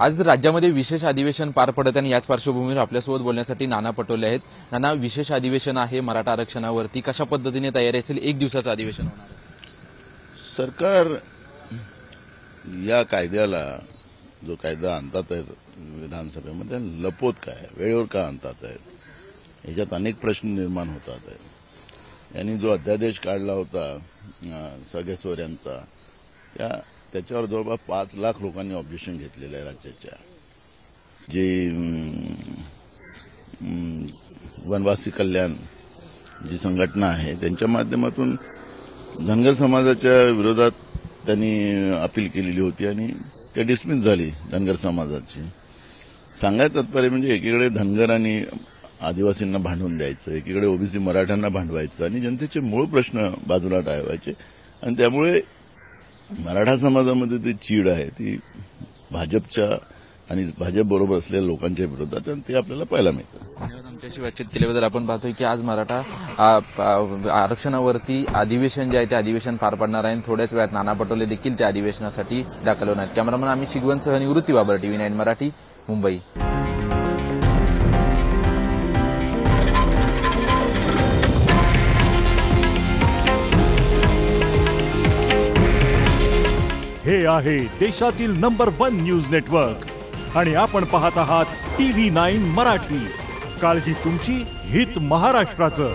आज राज्यामध्ये विशेष अधिवेशन पार पडत आणि याच पार्श्वभूमीवर आपल्यासोबत बोलण्यासाठी नाना पटोले आहेत। नाना, विशेष अधिवेशन आहे मराठा आरक्षणावरती, कशा पद्धतीने तयारी असेल? एक दिवसाचं अधिवेशन होणार आहे। सरकार या कायद्याला, जो कायदा आणतात आहेत विधानसभेमध्ये, लपवत काय, वेळेवर का आणतात आहेत, याच्यात अनेक प्रश्न निर्माण होतात आहेत। यांनी जो अध्यादेश काढला होता सगळे सोऱ्यांचा, त्याच्यावर जवळपास 5 लाख लोकांनी ऑब्जेक्शन घेतलेलं आहे राज्याच्या। जे वनवासी कल्याण जी संघटना आहे त्यांच्या माध्यमातून धनगर समाजाच्या विरोधात त्यांनी अपील केलेली होती आणि ते डिसमिस झाली धनगर समाजाची। सांगायचं तात्पर्य म्हणजे एकीकडे धनगर आणि आदिवासींना भांडवून द्यायचं, एकीकडे ओबीसी मराठ्यांना भांडवायचं आणि जनतेचे मूळ प्रश्न बाजूला ठेवायचे। आणि त्यामुळे मराठा समाजामध्ये ती चीड आहे ती भाजपच्या आणि भाजपबरोबर असलेल्या लोकांच्या विरोधात, आणि ते आपल्याला पाहायला मिळतं। आमच्याशी बातचीत केल्याबद्दल आपण पाहतोय की आज मराठा आरक्षणावरती अधिवेशन जे आहे ते अधिवेशन पार पडणार आहे। थोड्याच वेळात नाना पटोले देखील त्या अधिवेशनासाठी दाखल होणार आहेत। कॅमेरामन अमित शिगवणसह निवृत्ती बाबर, TV9 मराठी, मुंबई। हे आहे देशातील नंबर 1 न्यूज नेटवर्क आणि आपण पाहत आहात TV9 मराठी। काळजी तुमची, हित महाराष्ट्राचं।